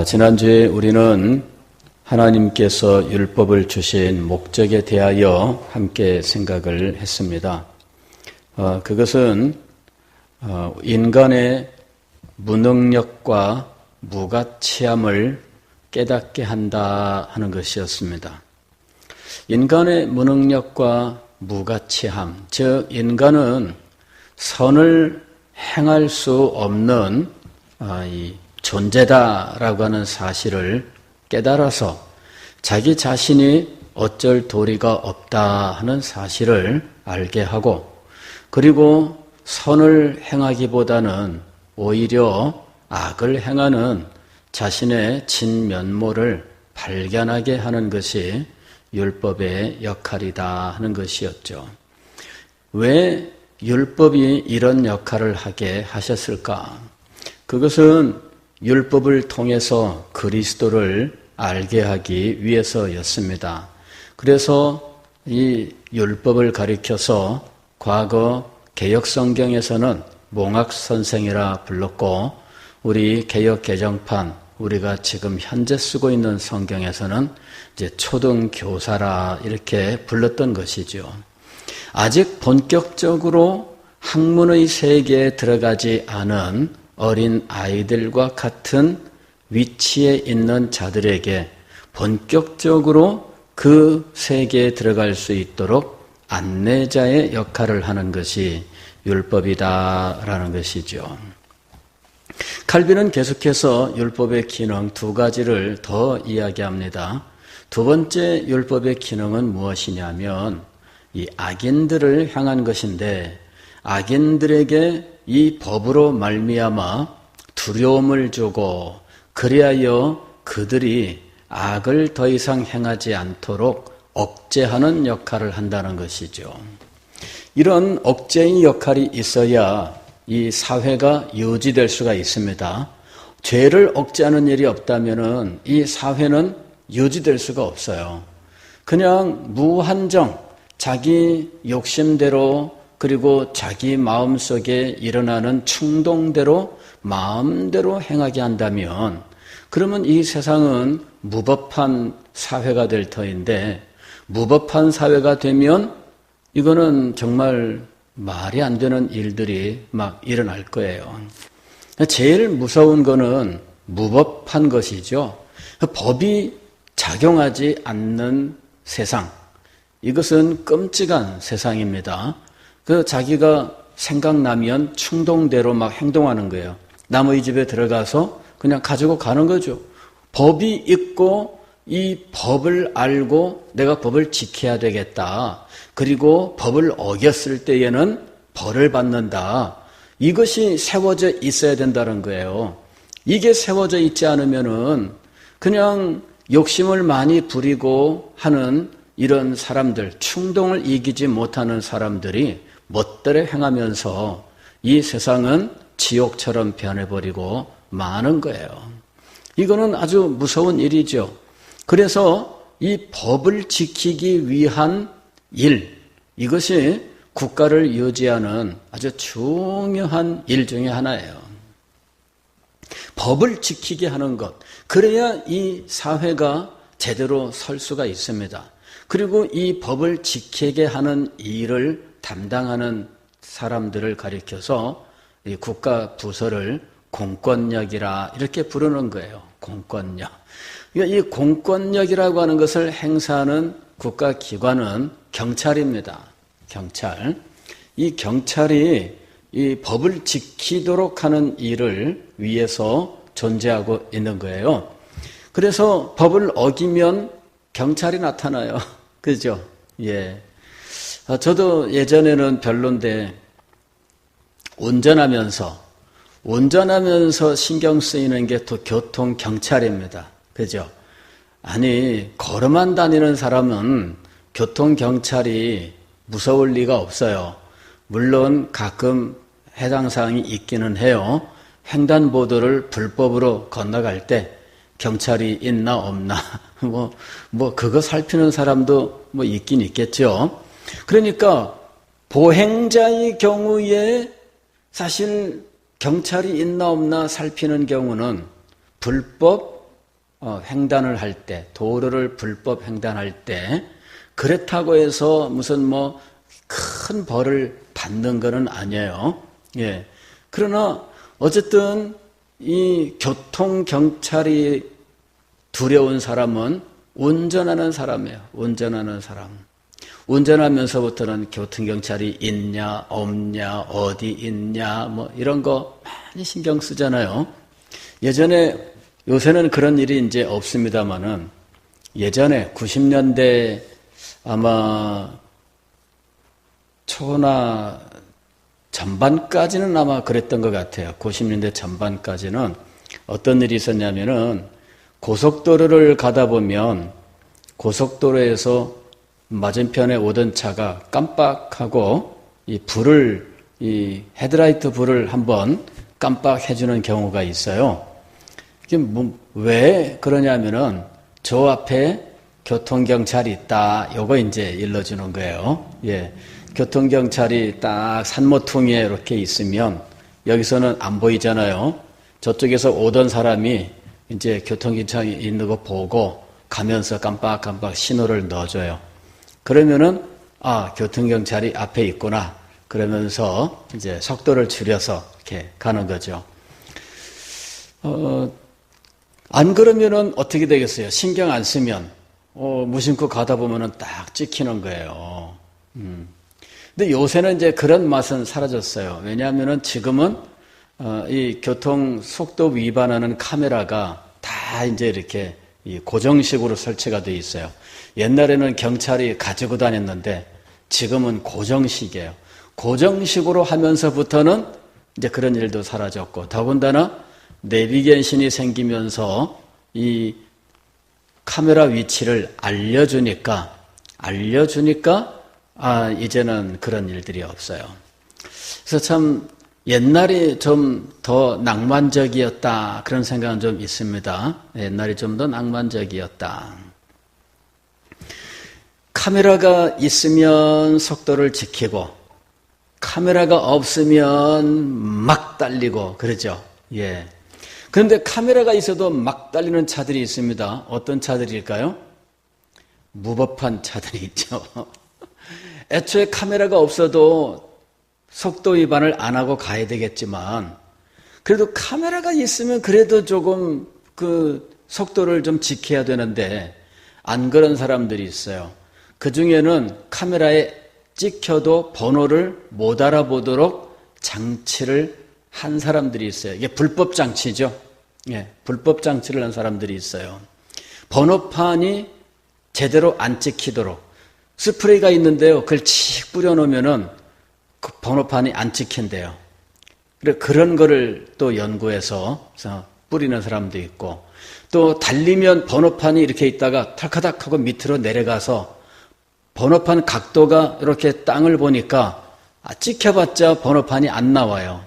지난주에 우리는 하나님께서 율법을 주신 목적에 대하여 함께 생각을 했습니다. 그것은 인간의 무능력과 무가치함을 깨닫게 한다 하는 것이었습니다. 인간의 무능력과 무가치함, 즉 인간은 선을 행할 수 없는 이 존재다라고 하는 사실을 깨달아서 자기 자신이 어쩔 도리가 없다 하는 사실을 알게 하고, 그리고 선을 행하기보다는 오히려 악을 행하는 자신의 진면모를 발견하게 하는 것이 율법의 역할이다 하는 것이었죠. 왜 율법이 이런 역할을 하게 하셨을까? 그것은 율법을 통해서 그리스도를 알게 하기 위해서였습니다. 그래서 이 율법을 가리켜서 과거 개역성경에서는 몽학선생이라 불렀고, 우리 개역 개정판, 우리가 지금 현재 쓰고 있는 성경에서는 이제 초등교사라 이렇게 불렀던 것이죠. 아직 본격적으로 학문의 세계에 들어가지 않은 어린 아이들과 같은 위치에 있는 자들에게 본격적으로 그 세계에 들어갈 수 있도록 안내자의 역할을 하는 것이 율법이다라는 것이죠. 칼빈은 계속해서 율법의 기능 두 가지를 더 이야기합니다. 두 번째 율법의 기능은 무엇이냐면 이 악인들을 향한 것인데, 악인들에게 이 법으로 말미암아 두려움을 주고 그리하여 그들이 악을 더 이상 행하지 않도록 억제하는 역할을 한다는 것이죠. 이런 억제의 역할이 있어야 이 사회가 유지될 수가 있습니다. 죄를 억제하는 일이 없다면 이 사회는 유지될 수가 없어요. 그냥 무한정 자기 욕심대로, 그리고 자기 마음속에 일어나는 충동대로 마음대로 행하게 한다면, 그러면 이 세상은 무법한 사회가 될 터인데, 무법한 사회가 되면 이거는 정말 말이 안 되는 일들이 막 일어날 거예요. 제일 무서운 거는 무법한 것이죠. 법이 작용하지 않는 세상, 이것은 끔찍한 세상입니다. 자기가 생각나면 충동대로 막 행동하는 거예요. 남의 집에 들어가서 그냥 가지고 가는 거죠. 법이 있고 이 법을 알고 내가 법을 지켜야 되겠다. 그리고 법을 어겼을 때에는 벌을 받는다. 이것이 세워져 있어야 된다는 거예요. 이게 세워져 있지 않으면은 그냥 욕심을 많이 부리고 하는 이런 사람들, 충동을 이기지 못하는 사람들이 멋대로 행하면서 이 세상은 지옥처럼 변해버리고 마는 거예요. 이거는 아주 무서운 일이죠. 그래서 이 법을 지키기 위한 일, 이것이 국가를 유지하는 아주 중요한 일 중에 하나예요. 법을 지키게 하는 것, 그래야 이 사회가 제대로 설 수가 있습니다. 그리고 이 법을 지키게 하는 일을 담당하는 사람들을 가리켜서 이 국가 부서를 공권력이라 이렇게 부르는 거예요. 공권력. 이 공권력이라고 하는 것을 행사하는 국가기관은 경찰입니다. 경찰. 이 경찰이 이 법을 지키도록 하는 일을 위해서 존재하고 있는 거예요. 그래서 법을 어기면 경찰이 나타나요. 그죠? 예. 저도 예전에는 별론데 운전하면서 신경 쓰이는 게 또 교통경찰입니다. 그죠? 아니, 걸어만 다니는 사람은 교통경찰이 무서울 리가 없어요. 물론 가끔 해당 사항이 있기는 해요. 횡단보도를 불법으로 건너갈 때 경찰이 있나 없나 그거 살피는 사람도 있긴 있겠죠. 그러니까 보행자의 경우에 사실 경찰이 있나 없나 살피는 경우는 불법 횡단을 할 때, 도로를 불법 횡단할 때 그렇다고 해서 무슨 뭐 큰 벌을 받는 것은 아니에요. 예. 그러나 어쨌든 이 교통경찰이 두려운 사람은 운전하는 사람이에요. 운전하는 사람. 운전하면서부터는 교통경찰이 있냐, 없냐, 어디 있냐, 뭐 이런 거 많이 신경 쓰잖아요. 요새는 그런 일이 이제 없습니다만은 예전에 90년대 아마 초나 전반까지는 아마 그랬던 것 같아요. 90년대 전반까지는 어떤 일이 있었냐면은 고속도로를 가다 보면 고속도로에서 맞은편에 오던 차가 깜빡하고 이 헤드라이트 불을 한번 깜빡해주는 경우가 있어요. 이게 왜 그러냐면은 저 앞에 교통경찰이 있다. 요거 이제 일러주는 거예요. 예. 교통경찰이 딱 산모퉁이에 이렇게 있으면 여기서는 안 보이잖아요. 저쪽에서 오던 사람이 이제 교통경찰이 있는 거 보고 가면서 깜빡깜빡 신호를 넣어줘요. 그러면은, 교통경찰이 앞에 있구나. 그러면서 이제 속도를 줄여서 이렇게 가는 거죠. 안 그러면은 어떻게 되겠어요? 신경 안 쓰면, 무심코 가다 보면은 딱 찍히는 거예요. 근데 요새는 이제 그런 맛은 사라졌어요. 왜냐하면은 지금은, 이 교통 속도 위반하는 카메라가 다 이제 이렇게 고정식으로 설치가 되어 있어요. 옛날에는 경찰이 가지고 다녔는데 지금은 고정식이에요. 고정식으로 하면서부터는 이제 그런 일도 사라졌고, 더군다나 내비게이션이 생기면서 이 카메라 위치를 알려주니까 이제는 그런 일들이 없어요. 그래서 참 옛날이 좀 더 낭만적이었다 그런 생각은 좀 있습니다. 옛날이 좀 더 낭만적이었다. 카메라가 있으면 속도를 지키고 카메라가 없으면 막 달리고 그러죠. 예. 그런데 카메라가 있어도 막 달리는 차들이 있습니다. 어떤 차들일까요? 무법한 차들이 있죠. 애초에 카메라가 없어도 속도 위반을 안 하고 가야 되겠지만 그래도 카메라가 있으면 그래도 조금 그 속도를 좀 지켜야 되는데 안 그런 사람들이 있어요. 그 중에는 카메라에 찍혀도 번호를 못 알아보도록 장치를 한 사람들이 있어요. 이게 불법 장치죠. 예, 불법 장치를 한 사람들이 있어요. 번호판이 제대로 안 찍히도록 스프레이가 있는데요. 그걸 칙 뿌려놓으면은 그 번호판이 안 찍힌대요. 그래 그런 거를 또 연구해서 뿌리는 사람도 있고 또 달리면 번호판이 이렇게 있다가 탈카닥 하고 밑으로 내려가서 번호판 각도가 이렇게 땅을 보니까 찍혀봤자 번호판이 안 나와요.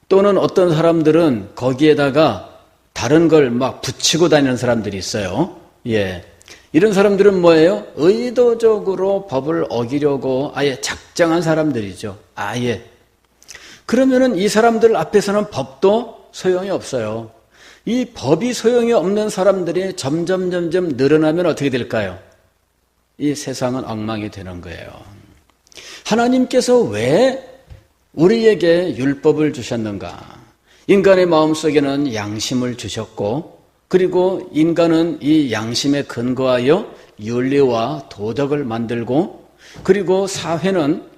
또는 어떤 사람들은 거기에다가 다른 걸 막 붙이고 다니는 사람들이 있어요. 예. 이런 사람들은 뭐예요? 의도적으로 법을 어기려고 아예 작정한 사람들이죠. 아예. 그러면은 이 사람들 앞에서는 법도 소용이 없어요. 이 법이 소용이 없는 사람들이 점점 늘어나면 어떻게 될까요? 이 세상은 엉망이 되는 거예요. 하나님께서 왜 우리에게 율법을 주셨는가? 인간의 마음속에는 양심을 주셨고 그리고 인간은 이 양심에 근거하여 윤리와 도덕을 만들고 그리고 사회는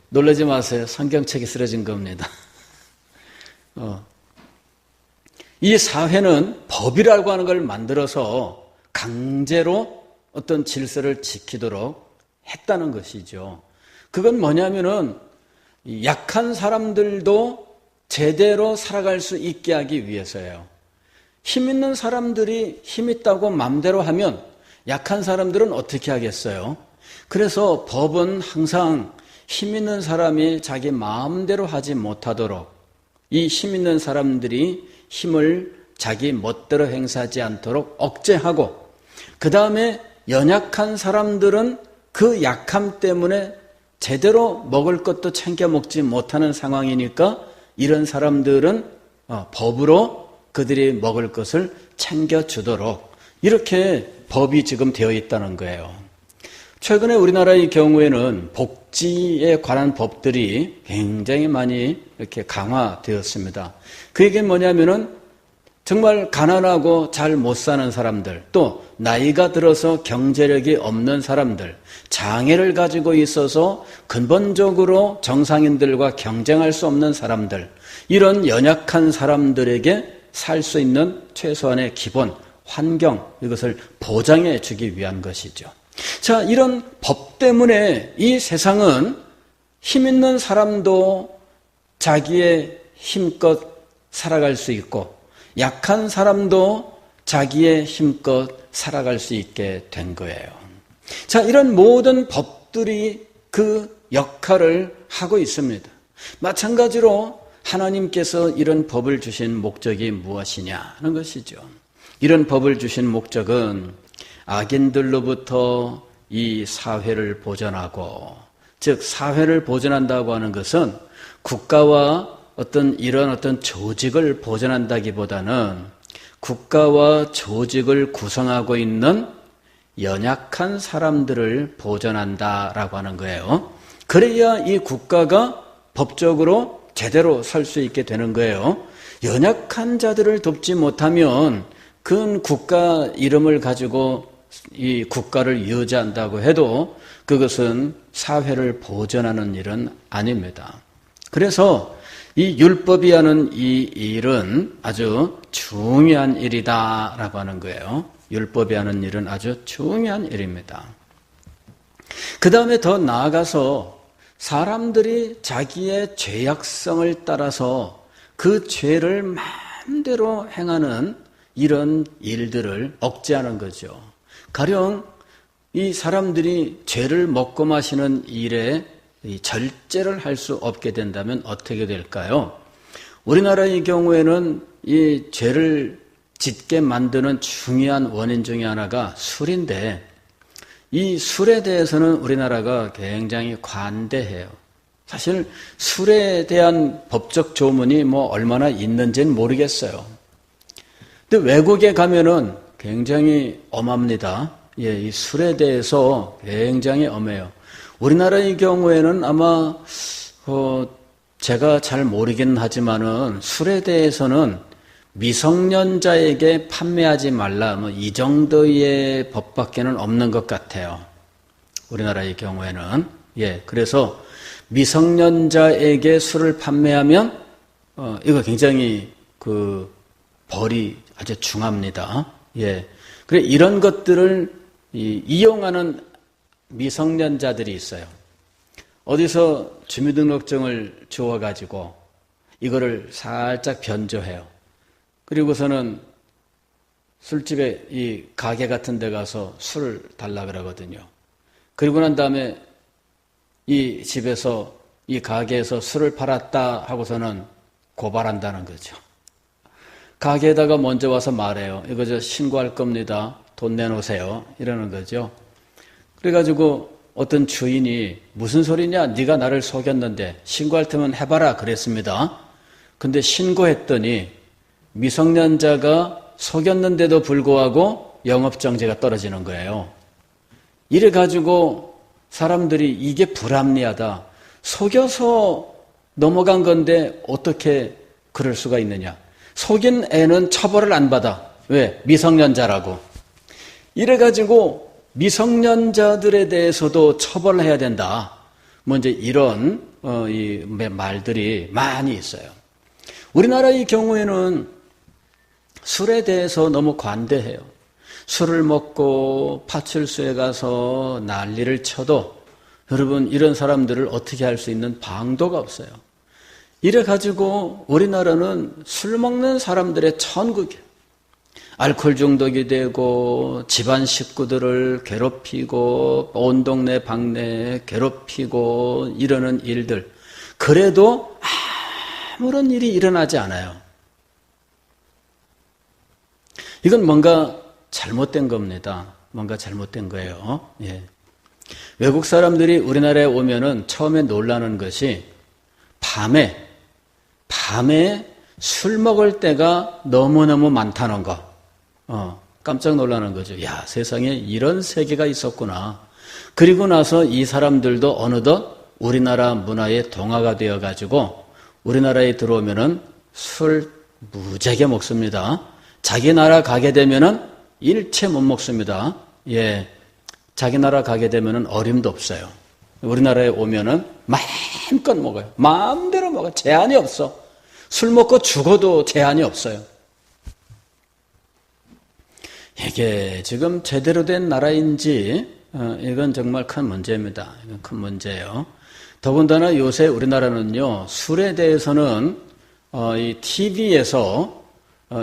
놀라지 마세요. 성경책이 쓰러진 겁니다. 이 사회는 법이라고 하는 걸 만들어서 강제로 어떤 질서를 지키도록 했다는 것이죠. 그건 뭐냐면은 약한 사람들도 제대로 살아갈 수 있게 하기 위해서예요. 힘 있는 사람들이 힘 있다고 마음대로 하면 약한 사람들은 어떻게 하겠어요? 그래서 법은 항상 힘 있는 사람이 자기 마음대로 하지 못하도록 이 힘 있는 사람들이 힘을 자기 멋대로 행사하지 않도록 억제하고 그 다음에 연약한 사람들은 그 약함 때문에 제대로 먹을 것도 챙겨 먹지 못하는 상황이니까 이런 사람들은 법으로 그들이 먹을 것을 챙겨주도록 이렇게 법이 지금 되어 있다는 거예요. 최근에 우리나라의 경우에는 복지에 관한 법들이 굉장히 많이 이렇게 강화되었습니다. 그게 뭐냐면은 정말 가난하고 잘 못 사는 사람들, 또 나이가 들어서 경제력이 없는 사람들, 장애를 가지고 있어서 근본적으로 정상인들과 경쟁할 수 없는 사람들, 이런 연약한 사람들에게 살 수 있는 최소한의 기본 환경, 이것을 보장해 주기 위한 것이죠. 자, 이런 법 때문에 이 세상은 힘 있는 사람도 자기의 힘껏 살아갈 수 있고 약한 사람도 자기의 힘껏 살아갈 수 있게 된 거예요. 자, 이런 모든 법들이 그 역할을 하고 있습니다. 마찬가지로 하나님께서 이런 법을 주신 목적이 무엇이냐 하는 것이죠. 이런 법을 주신 목적은 악인들로부터 이 사회를 보존하고, 즉 사회를 보존한다고 하는 것은 국가와 이런 어떤 조직을 보존한다기보다는 국가와 조직을 구성하고 있는 연약한 사람들을 보존한다라고 하는 거예요. 그래야 이 국가가 법적으로 제대로 설 수 있게 되는 거예요. 연약한 자들을 돕지 못하면 그 국가 이름을 가지고 이 국가를 유지한다고 해도 그것은 사회를 보존하는 일은 아닙니다. 그래서 이 율법이 하는 이 일은 아주 중요한 일이다라고 하는 거예요. 율법이 하는 일은 아주 중요한 일입니다. 그 다음에 더 나아가서 사람들이 자기의 죄악성을 따라서 그 죄를 마음대로 행하는 이런 일들을 억제하는 거죠. 가령 이 사람들이 죄를 먹고 마시는 일에 절제를 할 수 없게 된다면 어떻게 될까요? 우리나라의 경우에는 이 죄를 짓게 만드는 중요한 원인 중에 하나가 술인데, 이 술에 대해서는 우리나라가 굉장히 관대해요. 사실 술에 대한 법적 조문이 얼마나 있는지는 모르겠어요. 근데 외국에 가면은 굉장히 엄합니다. 예, 이 술에 대해서 굉장히 엄해요. 우리나라의 경우에는 아마 제가 잘 모르긴 하지만은 술에 대해서는 미성년자에게 판매하지 말라, 이 정도의 법밖에는 없는 것 같아요. 우리나라의 경우에는. 예, 그래서 미성년자에게 술을 판매하면 이거 굉장히 벌이 아주 중합니다. 예, 그래 이런 것들을 이용하는 미성년자들이 있어요. 어디서 주민등록증을 주워가지고 이거를 살짝 변조해요. 그리고서는 술집에 이 가게 같은 데 가서 술을 달라 그러거든요. 그리고 난 다음에 이 집에서 이 가게에서 술을 팔았다 하고서는 고발한다는 거죠. 가게에다가 먼저 와서 말해요. 이거 저 신고할 겁니다. 돈 내놓으세요. 이러는 거죠. 그래가지고 어떤 주인이 무슨 소리냐? 네가 나를 속였는데 신고할 테면 해봐라 그랬습니다. 근데 신고했더니 미성년자가 속였는데도 불구하고 영업정지가 떨어지는 거예요. 이래가지고 사람들이 이게 불합리하다. 속여서 넘어간 건데 어떻게 그럴 수가 있느냐. 속인 애는 처벌을 안 받아. 왜? 미성년자라고. 이래가지고 미성년자들에 대해서도 처벌을 해야 된다. 이제 이런 이 말들이 많이 있어요. 우리나라의 경우에는 술에 대해서 너무 관대해요. 술을 먹고 파출소에 가서 난리를 쳐도 여러분 이런 사람들을 어떻게 할 수 있는 방도가 없어요. 이래가지고 우리나라는 술 먹는 사람들의 천국이에요. 알코올 중독이 되고 집안 식구들을 괴롭히고 온 동네 방네 괴롭히고 이러는 일들. 그래도 아무런 일이 일어나지 않아요. 이건 뭔가 잘못된 겁니다. 뭔가 잘못된 거예요. 예. 외국 사람들이 우리나라에 오면은 처음에 놀라는 것이 밤에 술 먹을 때가 너무너무 많다는 거. 깜짝 놀라는 거죠. 야, 세상에 이런 세계가 있었구나. 그리고 나서 이 사람들도 어느덧 우리나라 문화에 동화가 되어가지고 우리나라에 들어오면은 술 무지하게 먹습니다. 자기 나라 가게 되면은 일체 못 먹습니다. 예. 자기 나라 가게 되면은 어림도 없어요. 우리나라에 오면은 마음껏 먹어요. 마음대로 먹어요. 제한이 없어. 술 먹고 죽어도 제한이 없어요. 이게 지금 제대로 된 나라인지 이건 정말 큰 문제입니다. 이건 큰 문제예요. 더군다나 요새 우리나라는요, 술에 대해서는 이 TV에서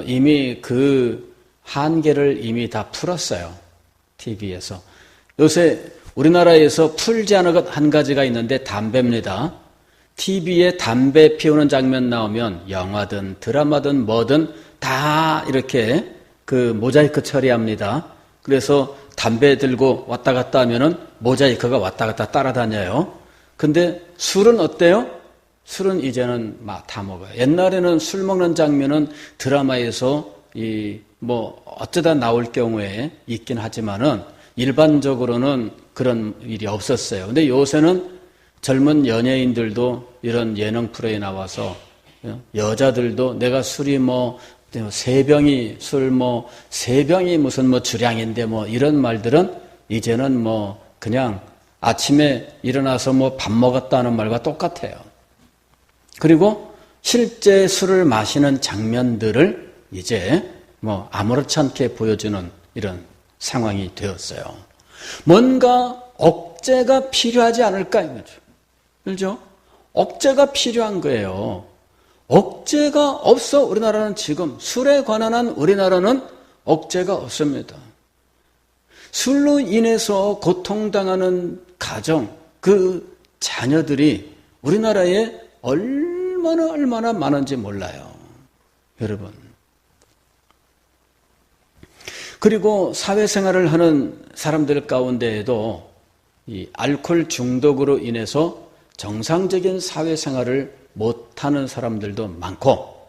이미 그 한계를 이미 다 풀었어요. TV에서. 요새 우리나라에서 풀지 않은 것 한 가지가 있는데 담배입니다. TV에 담배 피우는 장면 나오면 영화든 드라마든 뭐든 다 이렇게 그 모자이크 처리합니다. 그래서 담배 들고 왔다 갔다 하면은 모자이크가 왔다 갔다 따라다녀요. 근데 술은 어때요? 술은 이제는 막 다 먹어요. 옛날에는 술 먹는 장면은 드라마에서 어쩌다 나올 경우에 있긴 하지만은 일반적으로는 그런 일이 없었어요. 근데 요새는 젊은 연예인들도 이런 예능 프로에 나와서 여자들도 내가 술이 세 병이 무슨 주량인데 이런 말들은 이제는 그냥 아침에 일어나서 밥 먹었다는 말과 똑같아요. 그리고 실제 술을 마시는 장면들을 이제 아무렇지 않게 보여주는 이런 상황이 되었어요. 뭔가 억제가 필요하지 않을까 이거죠. 그렇죠? 억제가 필요한 거예요. 억제가 없어. 우리나라는 지금 술에 관한 한 우리나라는 억제가 없습니다. 술로 인해서 고통당하는 가정, 그 자녀들이 우리나라에 얼마나 많은지 몰라요. 여러분. 그리고 사회생활을 하는 사람들 가운데에도 이 알코올 중독으로 인해서 정상적인 사회생활을 못하는 사람들도 많고,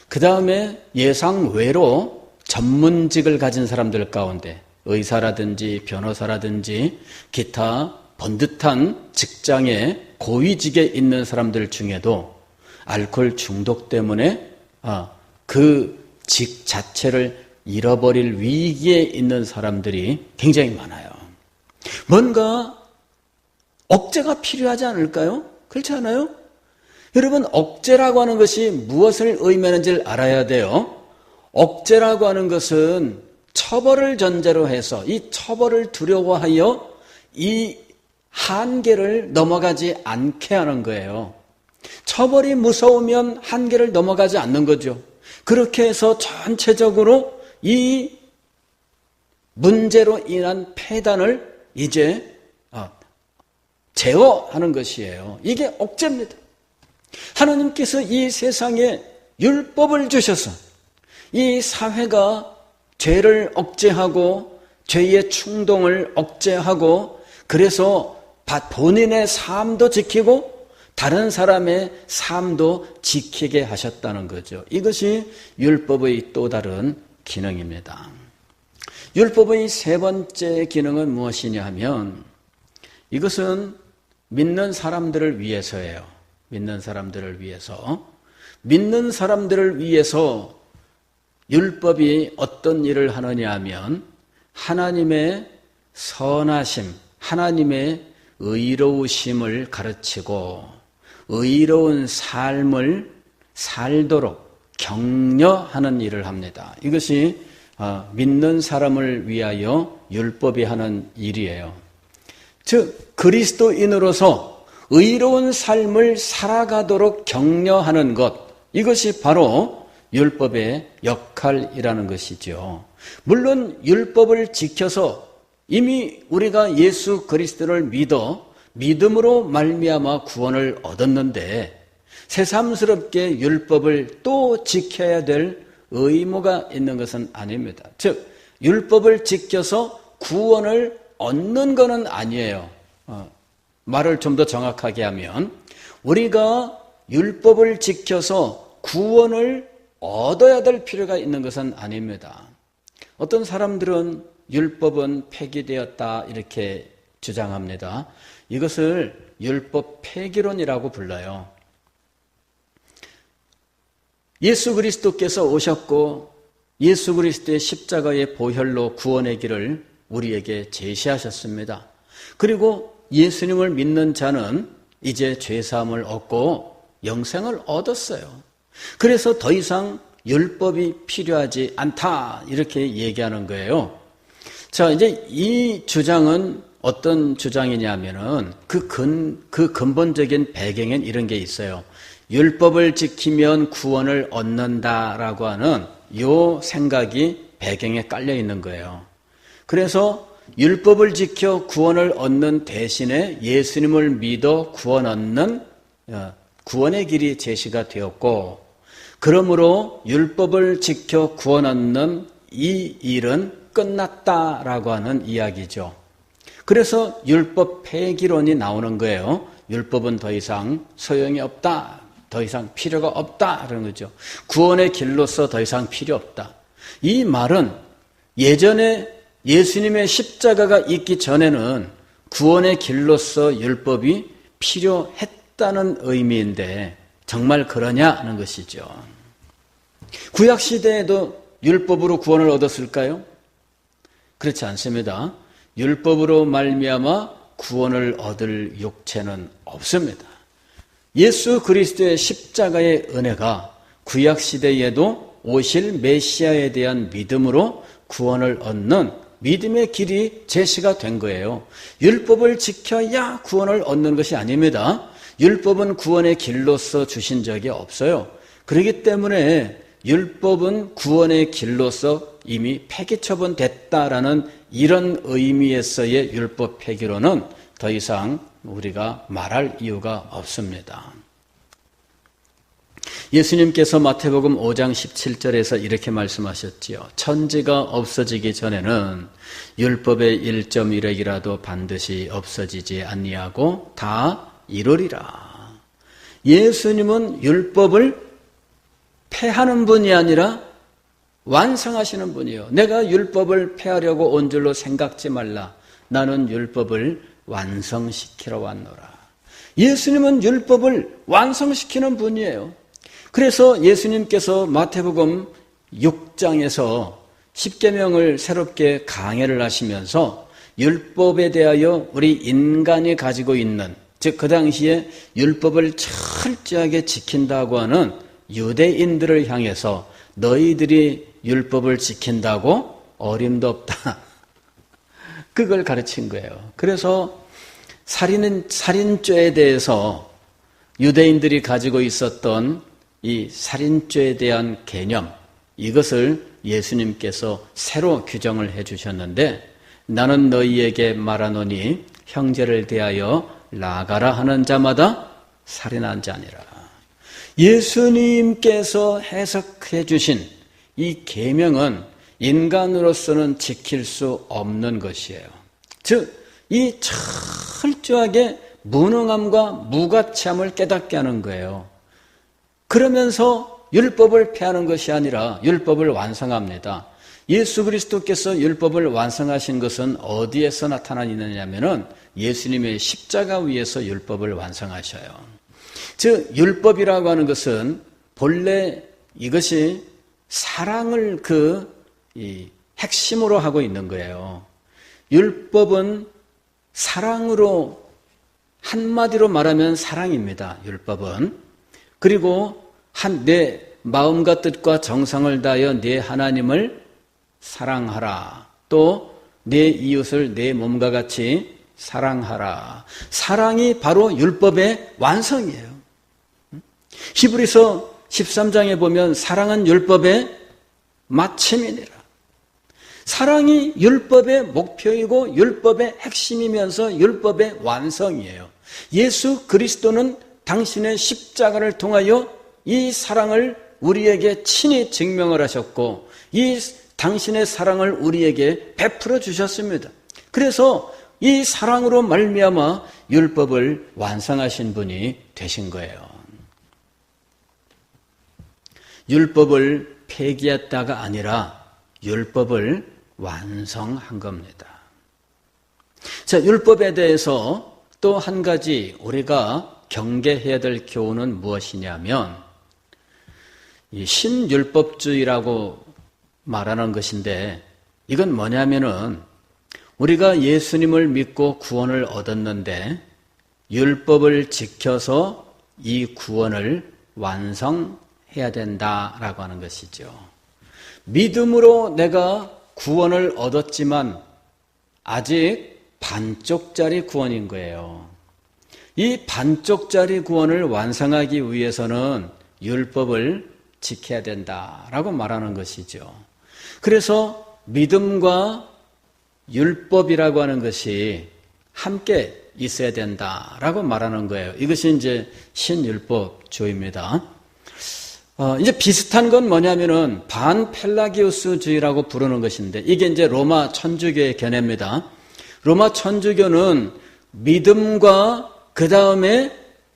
그 다음에 예상외로 전문직을 가진 사람들 가운데 의사라든지 변호사라든지 기타 번듯한 직장에 고위직에 있는 사람들 중에도 알코올 중독 때문에 그 직 자체를 잃어버릴 위기에 있는 사람들이 굉장히 많아요. 뭔가 억제가 필요하지 않을까요? 그렇지 않아요? 여러분, 억제라고 하는 것이 무엇을 의미하는지를 알아야 돼요. 억제라고 하는 것은 처벌을 전제로 해서 이 처벌을 두려워하여 이 한계를 넘어가지 않게 하는 거예요. 처벌이 무서우면 한계를 넘어가지 않는 거죠. 그렇게 해서 전체적으로 이 문제로 인한 폐단을 이제 제어하는 것이에요. 이게 억제입니다. 하나님께서 이 세상에 율법을 주셔서 이 사회가 죄를 억제하고 죄의 충동을 억제하고 그래서 본인의 삶도 지키고 다른 사람의 삶도 지키게 하셨다는 거죠. 이것이 율법의 또 다른 기능입니다. 율법의 세 번째 기능은 무엇이냐 하면 이것은 믿는 사람들을 위해서예요. 믿는 사람들을 위해서 율법이 어떤 일을 하느냐 하면 하나님의 선하심, 하나님의 의로우심을 가르치고 의로운 삶을 살도록 격려하는 일을 합니다. 이것이 믿는 사람을 위하여 율법이 하는 일이에요. 즉 그리스도인으로서 의로운 삶을 살아가도록 격려하는 것, 이것이 바로 율법의 역할이라는 것이죠. 물론 율법을 지켜서 이미 우리가 예수 그리스도를 믿음으로 말미암아 구원을 얻었는데 새삼스럽게 율법을 또 지켜야 될 의무가 있는 것은 아닙니다. 즉 율법을 지켜서 구원을 얻는 것은 아니에요. 말을 좀 더 정확하게 하면 우리가 율법을 지켜서 구원을 얻어야 될 필요가 있는 것은 아닙니다. 어떤 사람들은 율법은 폐기되었다 이렇게 주장합니다. 이것을 율법 폐기론이라고 불러요. 예수 그리스도께서 오셨고 예수 그리스도의 십자가의 보혈로 구원의 길을 우리에게 제시하셨습니다. 그리고 예수님을 믿는 자는 이제 죄사함을 얻고 영생을 얻었어요. 그래서 더 이상 율법이 필요하지 않다 이렇게 얘기하는 거예요. 자, 이제 이 주장은 어떤 주장이냐면은 그 근본적인 배경엔 이런 게 있어요. 율법을 지키면 구원을 얻는다라고 하는 요 생각이 배경에 깔려 있는 거예요. 그래서 율법을 지켜 구원을 얻는 대신에 예수님을 믿어 구원 얻는 구원의 길이 제시가 되었고, 그러므로 율법을 지켜 구원 얻는 이 일은 끝났다라고 하는 이야기죠. 그래서 율법 폐기론이 나오는 거예요. 율법은 더 이상 소용이 없다. 더 이상 필요가 없다. 그런 거죠. 구원의 길로서 더 이상 필요 없다. 이 말은 예전에 예수님의 십자가가 있기 전에는 구원의 길로서 율법이 필요했다는 의미인데 정말 그러냐 하는 것이죠. 구약시대에도 율법으로 구원을 얻었을까요? 그렇지 않습니다. 율법으로 말미암아 구원을 얻을 육체는 없습니다. 예수 그리스도의 십자가의 은혜가 구약시대에도 오실 메시아에 대한 믿음으로 구원을 얻는 믿음의 길이 제시가 된 거예요. 율법을 지켜야 구원을 얻는 것이 아닙니다. 율법은 구원의 길로서 주신 적이 없어요. 그렇기 때문에 율법은 구원의 길로서 이미 폐기 처분됐다라는 이런 의미에서의 율법 폐기로는 더 이상 우리가 말할 이유가 없습니다. 예수님께서 마태복음 5장 17절에서 이렇게 말씀하셨지요. 천지가 없어지기 전에는 율법의 1.1획이라도 반드시 없어지지 아니하고 다 이루리라. 예수님은 율법을 폐하는 분이 아니라 완성하시는 분이요. 내가 율법을 폐하려고 온 줄로 생각지 말라. 나는 율법을 완성시키러 왔노라. 예수님은 율법을 완성시키는 분이에요. 그래서 예수님께서 마태복음 6장에서 십계명을 새롭게 강해를 하시면서 율법에 대하여 우리 인간이 가지고 있는, 즉 그 당시에 율법을 철저하게 지킨다고 하는 유대인들을 향해서 너희들이 율법을 지킨다고 어림도 없다. 그걸 가르친 거예요. 그래서 살인죄에 대해서 유대인들이 가지고 있었던 이 살인죄에 대한 개념, 이것을 예수님께서 새로 규정을 해 주셨는데, 나는 너희에게 말하노니 형제를 대하여 나가라 하는 자마다 살인한 자니라. 예수님께서 해석해 주신 이 계명은 인간으로서는 지킬 수 없는 것이에요. 즉, 이 철저하게 무능함과 무가치함을 깨닫게 하는 거예요. 그러면서 율법을 폐하는 것이 아니라 율법을 완성합니다. 예수 그리스도께서 율법을 완성하신 것은 어디에서 나타나느냐면은 예수님의 십자가 위에서 율법을 완성하셔요. 즉, 율법이라고 하는 것은 본래 이것이 사랑을 핵심으로 하고 있는 거예요. 율법은 사랑으로, 한마디로 말하면 사랑입니다. 율법은. 그리고 내 마음과 뜻과 정성을 다하여 내 하나님을 사랑하라. 또 내 이웃을 내 몸과 같이 사랑하라. 사랑이 바로 율법의 완성이에요. 히브리서 13장에 보면 사랑은 율법의 마침이니라. 사랑이 율법의 목표이고 율법의 핵심이면서 율법의 완성이에요. 예수 그리스도는 당신의 십자가를 통하여 이 사랑을 우리에게 친히 증명을 하셨고 이 당신의 사랑을 우리에게 베풀어 주셨습니다. 그래서 이 사랑으로 말미암아 율법을 완성하신 분이 되신 거예요. 율법을 폐기했다가 아니라 율법을 완성한 겁니다. 자, 율법에 대해서 또 한 가지 우리가 경계해야 될 교훈은 무엇이냐면 이 신율법주의라고 말하는 것인데 이건 뭐냐면은 우리가 예수님을 믿고 구원을 얻었는데 율법을 지켜서 이 구원을 완성해야 된다라고 하는 것이죠. 믿음으로 내가 구원을 얻었지만 아직 반쪽짜리 구원인 거예요. 이 반쪽짜리 구원을 완성하기 위해서는 율법을 지켜야 된다라고 말하는 것이죠. 그래서 믿음과 율법이라고 하는 것이 함께 있어야 된다라고 말하는 거예요. 이것이 이제 신율법주의입니다. 이제 비슷한 건 뭐냐면은 반펠라기우스주의라고 부르는 것인데 이게 이제 로마 천주교의 견해입니다. 로마 천주교는 믿음과 그 다음에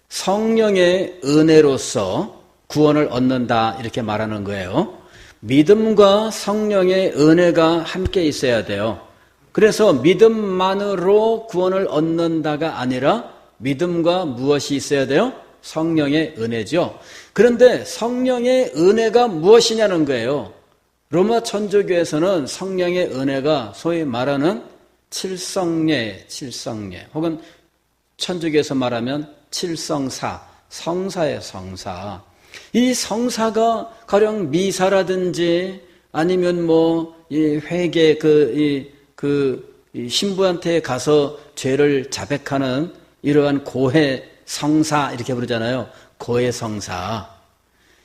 성령의 은혜로서 구원을 얻는다 이렇게 말하는 거예요. 믿음과 성령의 은혜가 함께 있어야 돼요. 그래서 믿음만으로 구원을 얻는다가 아니라 믿음과 무엇이 있어야 돼요? 성령의 은혜죠. 그런데 성령의 은혜가 무엇이냐는 거예요. 로마 천주교에서는 성령의 은혜가 소위 말하는 칠성례 혹은 천주교에서 말하면 칠성사, 성사의 성사. 이 성사가 가령 미사라든지 아니면 이 회개 이 신부한테 가서 죄를 자백하는 이러한 고해 성사 이렇게 부르잖아요. 고해 성사.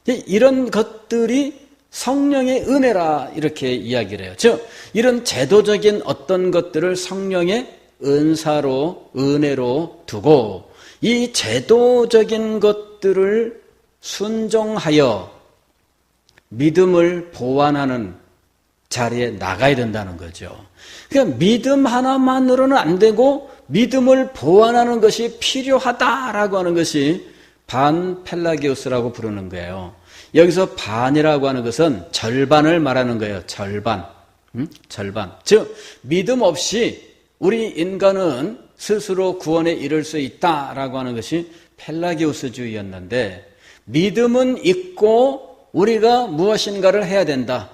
이런 것들이 성령의 은혜라 이렇게 이야기를 해요. 즉 이런 제도적인 어떤 것들을 성령의 은사로 은혜로 두고 이 제도적인 것들을 순종하여 믿음을 보완하는 자리에 나가야 된다는 거죠. 그러니까 믿음 하나만으로는 안 되고 믿음을 보완하는 것이 필요하다라고 하는 것이 반펠라기우스라고 부르는 거예요. 여기서 반이라고 하는 것은 절반을 말하는 거예요. 절반. 즉 믿음 없이 우리 인간은 스스로 구원에 이를 수 있다라고 하는 것이 펠라기우스주의였는데 믿음은 있고 우리가 무엇인가를 해야 된다.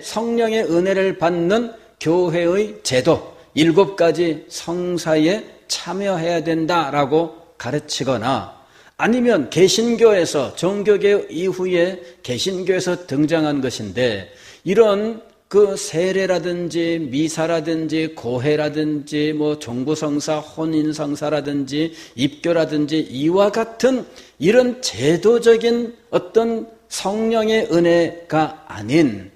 성령의 은혜를 받는 교회의 제도 7가지 성사에 참여해야 된다라고 가르치거나 아니면 개신교에서 종교개혁 이후에 개신교에서 등장한 것인데 이런 그 세례라든지 미사라든지 고해라든지 종부성사, 혼인성사라든지 입교라든지 이와 같은 이런 제도적인 어떤 성령의 은혜가 아닌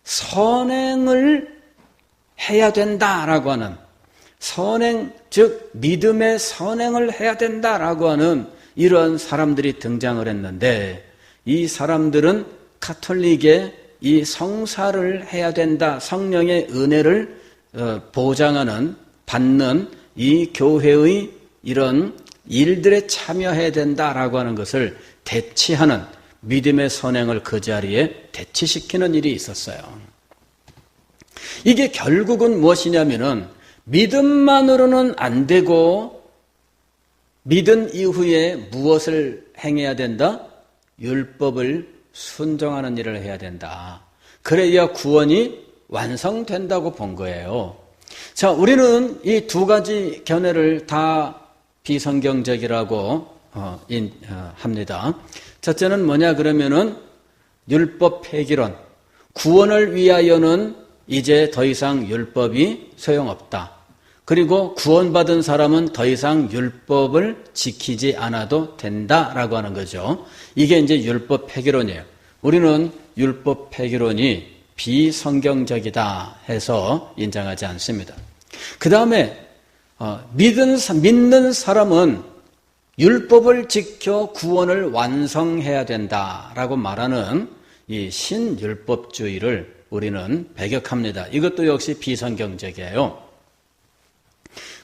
선행을 해야 된다라고 하는 선행, 즉 믿음의 선행을 해야 된다라고 하는 이런 사람들이 등장을 했는데 이 사람들은 가톨릭의 이 성사를 해야 된다, 성령의 은혜를 보장하는 받는 이 교회의 이런 일들에 참여해야 된다라고 하는 것을 대치하는 믿음의 선행을 그 자리에 대치시키는 일이 있었어요. 이게 결국은 무엇이냐면은 믿음만으로는 안 되고 믿은 이후에 무엇을 행해야 된다? 율법을 순종하는 일을 해야 된다. 그래야 구원이 완성된다고 본 거예요. 자, 우리는 이 2가지 견해를 다 비성경적이라고 합니다. 첫째는 뭐냐 그러면은 율법 폐기론. 구원을 위하여는 이제 더 이상 율법이 소용없다. 그리고 구원받은 사람은 더 이상 율법을 지키지 않아도 된다라고 하는 거죠. 이게 이제 율법 폐기론이에요. 우리는 율법 폐기론이 비성경적이다 해서 인정하지 않습니다. 그 다음에 믿는 사람은 율법을 지켜 구원을 완성해야 된다라고 말하는 이 신율법주의를 우리는 배격합니다. 이것도 역시 비성경적이에요.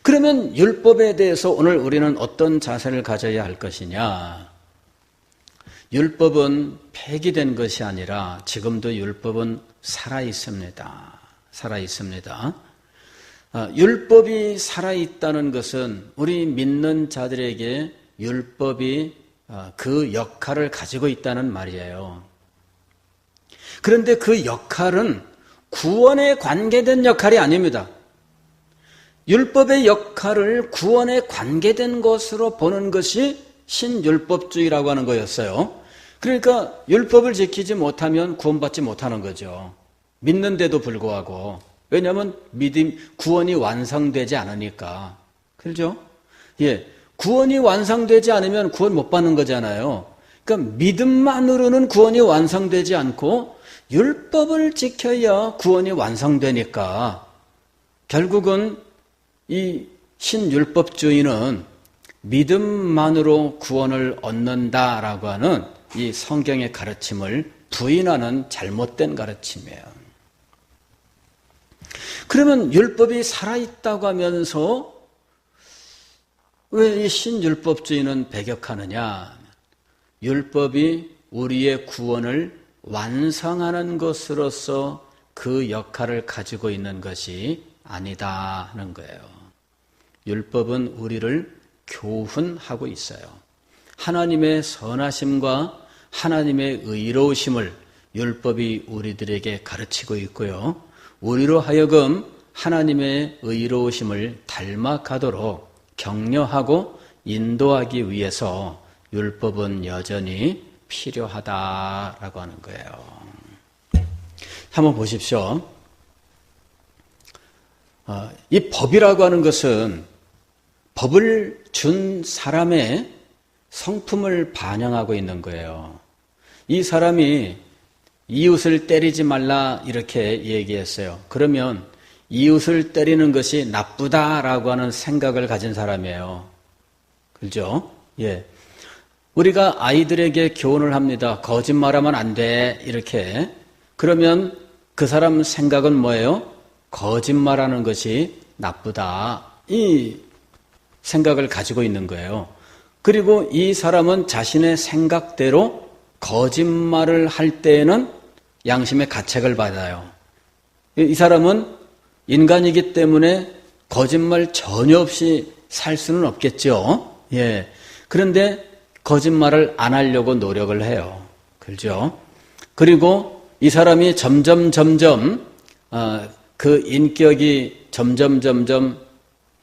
그러면 율법에 대해서 오늘 우리는 어떤 자세를 가져야 할 것이냐? 율법은 폐기된 것이 아니라 지금도 율법은 살아 있습니다. 살아 있습니다. 율법이 살아 있다는 것은 우리 믿는 자들에게 율법이 그 역할을 가지고 있다는 말이에요. 그런데 그 역할은 구원에 관계된 역할이 아닙니다. 율법의 역할을 구원에 관계된 것으로 보는 것이 신율법주의라고 하는 거였어요. 그러니까 율법을 지키지 못하면 구원받지 못하는 거죠. 믿는데도 불구하고. 왜냐하면 구원이 완성되지 않으니까. 그렇죠? 예. 구원이 완성되지 않으면 구원 못 받는 거잖아요. 그러니까 믿음만으로는 구원이 완성되지 않고 율법을 지켜야 구원이 완성되니까 결국은 이 신율법주의는 믿음만으로 구원을 얻는다라고 하는 이 성경의 가르침을 부인하는 잘못된 가르침이에요. 그러면 율법이 살아있다고 하면서 왜 이 신율법주의는 배격하느냐? 율법이 우리의 구원을 완성하는 것으로서 그 역할을 가지고 있는 것이 아니다 하는 거예요. 율법은 우리를 교훈하고 있어요. 하나님의 선하심과 하나님의 의로우심을 율법이 우리들에게 가르치고 있고요. 우리로 하여금 하나님의 의로우심을 닮아가도록 격려하고 인도하기 위해서 율법은 여전히 필요하다라고 하는 거예요. 한번 보십시오. 이 법이라고 하는 것은 법을 준 사람의 성품을 반영하고 있는 거예요. 이 사람이 이웃을 때리지 말라 이렇게 얘기했어요. 그러면 이웃을 때리는 것이 나쁘다라고 하는 생각을 가진 사람이에요. 그렇죠? 예. 우리가 아이들에게 교훈을 합니다. 거짓말하면 안 돼. 이렇게. 그러면 그 사람 생각은 뭐예요? 거짓말하는 것이 나쁘다. 이 생각을 가지고 있는 거예요. 그리고 이 사람은 자신의 생각대로 거짓말을 할 때에는 양심의 가책을 받아요. 이 사람은 인간이기 때문에 거짓말 전혀 없이 살 수는 없겠죠. 예. 그런데 거짓말을 안 하려고 노력을 해요. 그렇죠? 그리고 이 사람이 점점 그 인격이 점점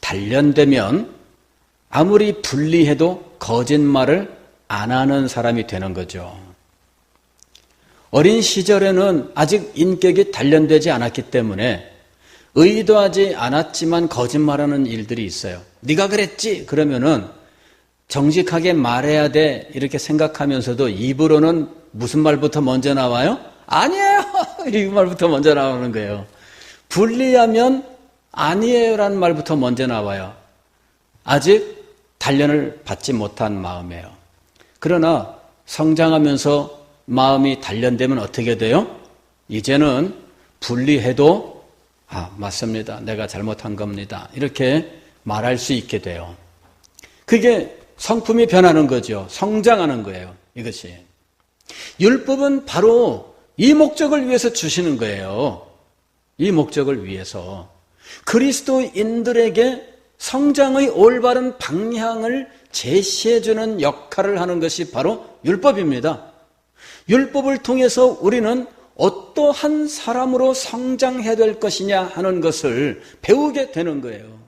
단련되면 아무리 불리해도 거짓말을 안 하는 사람이 되는 거죠. 어린 시절에는 아직 인격이 단련되지 않았기 때문에 의도하지 않았지만 거짓말하는 일들이 있어요. 네가 그랬지? 그러면은 정직하게 말해야 돼 이렇게 생각하면서도 입으로는 무슨 말부터 먼저 나와요? 아니에요. 이 말부터 먼저 나오는 거예요. 불리하면 아니에요라는 말부터 먼저 나와요. 아직 단련을 받지 못한 마음이에요. 그러나 성장하면서 마음이 단련되면 어떻게 돼요? 이제는 불리해도 맞습니다. 내가 잘못한 겁니다. 이렇게 말할 수 있게 돼요. 그게 성품이 변하는 거죠. 성장하는 거예요. 이것이. 율법은 바로 이 목적을 위해서 주시는 거예요. 이 목적을 위해서. 그리스도인들에게 성장의 올바른 방향을 제시해주는 역할을 하는 것이 바로 율법입니다. 율법을 통해서 우리는 어떠한 사람으로 성장해야 될 것이냐 하는 것을 배우게 되는 거예요.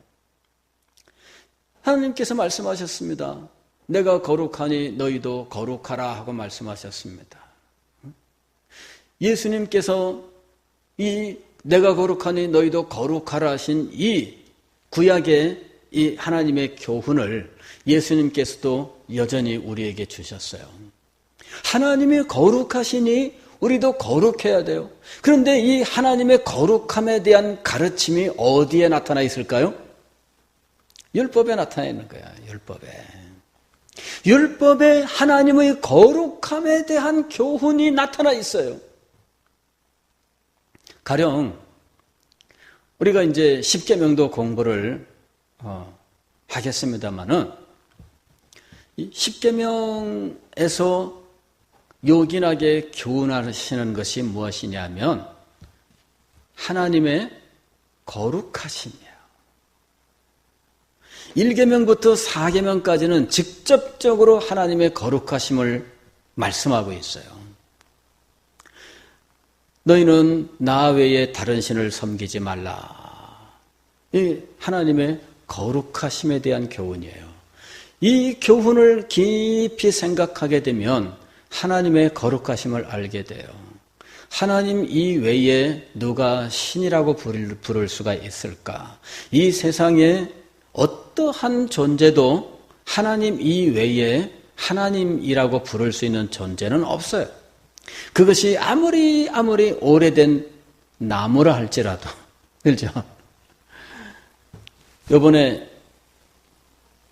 하나님께서 말씀하셨습니다. 내가 거룩하니 너희도 거룩하라 하고 말씀하셨습니다. 예수님께서 이 내가 거룩하니 너희도 거룩하라 하신 이 구약의 이 하나님의 교훈을 예수님께서도 여전히 우리에게 주셨어요. 하나님이 거룩하시니 우리도 거룩해야 돼요. 그런데 이 하나님의 거룩함에 대한 가르침이 어디에 나타나 있을까요? 율법에 나타나 있는 거야. 율법에 하나님의 거룩함에 대한 교훈이 나타나 있어요. 가령 우리가 이제 십계명도 공부를 하겠습니다만은 이 십계명에서 요긴하게 교훈하시는 것이 무엇이냐면 하나님의 거룩하심이에요. 1계명부터 4계명까지는 직접적으로 하나님의 거룩하심을 말씀하고 있어요. 너희는 나 외에 다른 신을 섬기지 말라. 이 하나님의 거룩하심에 대한 교훈이에요. 이 교훈을 깊이 생각하게 되면 하나님의 거룩하심을 알게 돼요. 하나님 이외에 누가 신이라고 부를 수가 있을까? 이 세상에 어떠한 존재도 하나님 이외에 하나님이라고 부를 수 있는 존재는 없어요. 그것이 아무리 오래된 나무라 할지라도, 그렇죠? 이번에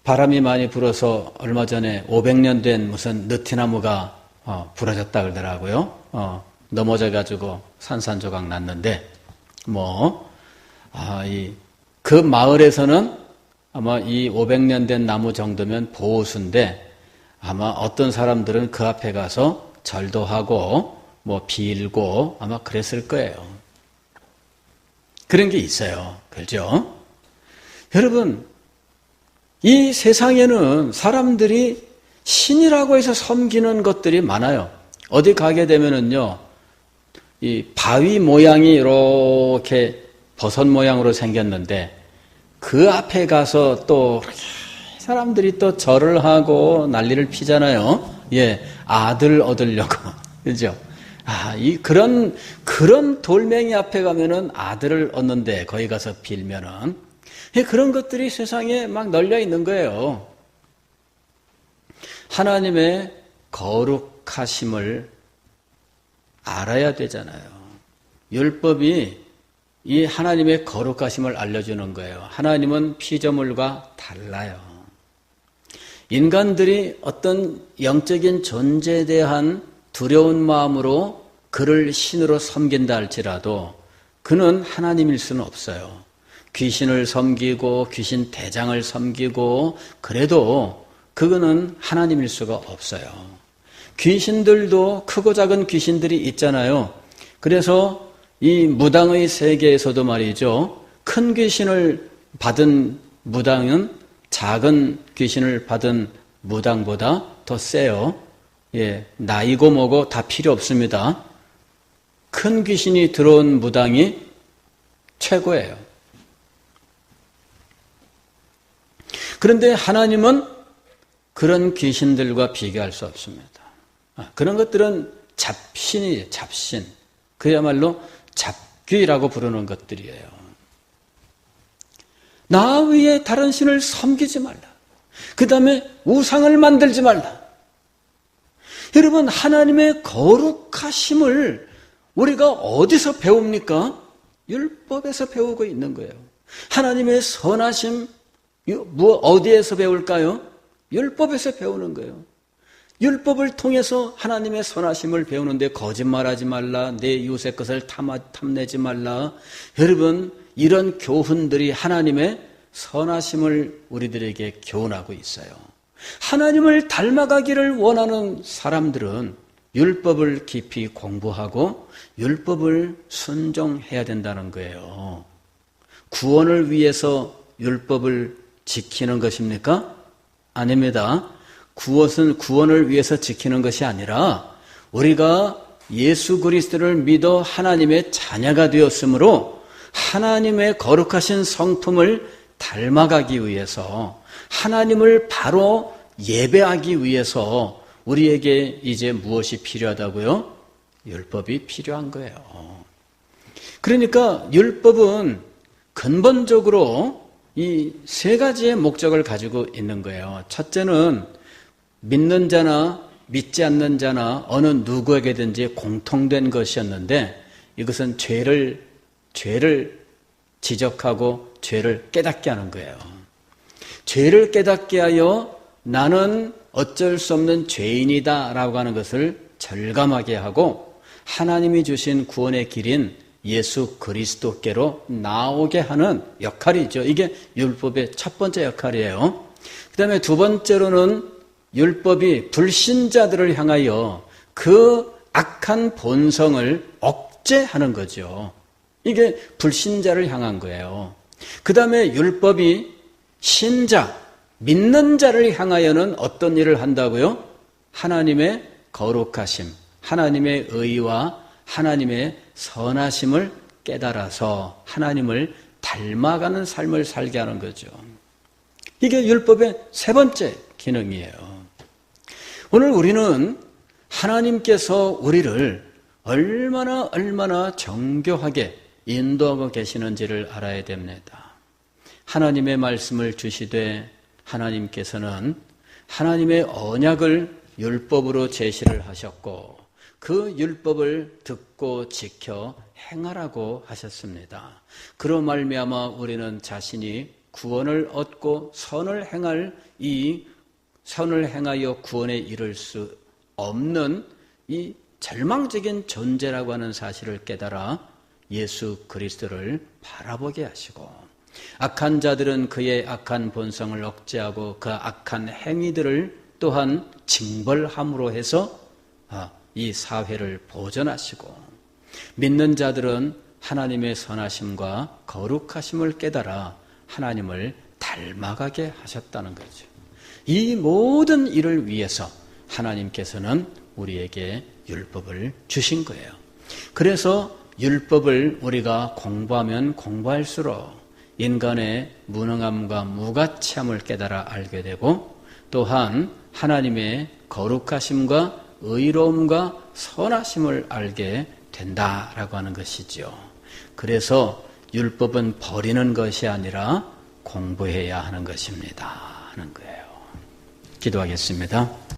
바람이 많이 불어서 얼마 전에 500년 된 무슨 느티나무가 부러졌다 그러더라고요. 넘어져가지고 산산조각 났는데, 그 마을에서는 아마 이 500년 된 나무 정도면 보호수인데, 아마 어떤 사람들은 그 앞에 가서 절도 하고, 빌고, 아마 그랬을 거예요. 그런 게 있어요. 그렇죠? 여러분, 이 세상에는 사람들이 신이라고 해서 섬기는 것들이 많아요. 어디 가게 되면은요, 이 바위 모양이 이렇게 버섯 모양으로 생겼는데, 그 앞에 가서 또 사람들이 또 절을 하고 난리를 피잖아요. 예, 아들 얻으려고. 그죠? 그런 돌멩이 앞에 가면은 아들을 얻는데, 거기 가서 빌면은. 그런 것들이 세상에 막 널려 있는 거예요. 하나님의 거룩하심을 알아야 되잖아요. 율법이 이 하나님의 거룩하심을 알려주는 거예요. 하나님은 피조물과 달라요. 인간들이 어떤 영적인 존재에 대한 두려운 마음으로 그를 신으로 섬긴다 할지라도 그는 하나님일 수는 없어요. 귀신을 섬기고 귀신 대장을 섬기고 그래도 그거는 하나님일 수가 없어요. 귀신들도 크고 작은 귀신들이 있잖아요. 그래서 이 무당의 세계에서도 말이죠. 큰 귀신을 받은 무당은 작은 귀신을 받은 무당보다 더 세요. 예, 나이고 뭐고 다 필요 없습니다. 큰 귀신이 들어온 무당이 최고예요. 그런데 하나님은 그런 귀신들과 비교할 수 없습니다. 그런 것들은 잡신이에요. 잡신. 그야말로 잡귀라고 부르는 것들이에요. 나 위에 다른 신을 섬기지 말라. 그 다음에 우상을 만들지 말라. 여러분, 하나님의 거룩하심을 우리가 어디서 배웁니까? 율법에서 배우고 있는 거예요. 하나님의 선하심, 어디에서 배울까요? 율법에서 배우는 거예요. 율법을 통해서 하나님의 선하심을 배우는데 거짓말하지 말라, 내 이웃의 것을 탐내지 말라. 여러분, 이런 교훈들이 하나님의 선하심을 우리들에게 교훈하고 있어요. 하나님을 닮아가기를 원하는 사람들은 율법을 깊이 공부하고 율법을 순종해야 된다는 거예요. 구원을 위해서 율법을 지키는 것입니까? 아닙니다. 구원을 위해서 지키는 것이 아니라 우리가 예수 그리스도를 믿어 하나님의 자녀가 되었으므로 하나님의 거룩하신 성품을 닮아가기 위해서 하나님을 바로 예배하기 위해서 우리에게 이제 무엇이 필요하다고요? 율법이 필요한 거예요. 그러니까 율법은 근본적으로 이 세 가지의 목적을 가지고 있는 거예요. 첫째는 믿는 자나 믿지 않는 자나 어느 누구에게든지 공통된 것이었는데 이것은 죄를 지적하고 죄를 깨닫게 하는 거예요. 죄를 깨닫게 하여 나는 어쩔 수 없는 죄인이다 라고 하는 것을 절감하게 하고 하나님이 주신 구원의 길인 예수 그리스도께로 나오게 하는 역할이죠. 이게 율법의 첫 번째 역할이에요. 그 다음에 두 번째로는 율법이 불신자들을 향하여 그 악한 본성을 억제하는 거죠. 이게 불신자를 향한 거예요. 그 다음에 율법이 신자, 믿는 자를 향하여는 어떤 일을 한다고요? 하나님의 거룩하심, 하나님의 의와 하나님의 선하심을 깨달아서 하나님을 닮아가는 삶을 살게 하는 거죠. 이게 율법의 세 번째 기능이에요. 오늘 우리는 하나님께서 우리를 얼마나 정교하게 인도하고 계시는지를 알아야 됩니다. 하나님의 말씀을 주시되 하나님께서는 하나님의 언약을 율법으로 제시를 하셨고 그 율법을 듣고 지켜 행하라고 하셨습니다. 그로 말미암아 우리는 자신이 구원을 얻고 선을 행하여 구원에 이를 수 없는 이 절망적인 존재라고 하는 사실을 깨달아 예수 그리스도를 바라보게 하시고 악한 자들은 그의 악한 본성을 억제하고 그 악한 행위들을 또한 징벌함으로 해서 이 사회를 보존하시고 믿는 자들은 하나님의 선하심과 거룩하심을 깨달아 하나님을 닮아가게 하셨다는 거죠. 이 모든 일을 위해서 하나님께서는 우리에게 율법을 주신 거예요. 그래서 율법을 우리가 공부하면 공부할수록 인간의 무능함과 무가치함을 깨달아 알게 되고 또한 하나님의 거룩하심과 의로움과 선하심을 알게 된다라고 하는 것이죠. 그래서 율법은 버리는 것이 아니라 공부해야 하는 것입니다 하는 거예요. 기도하겠습니다.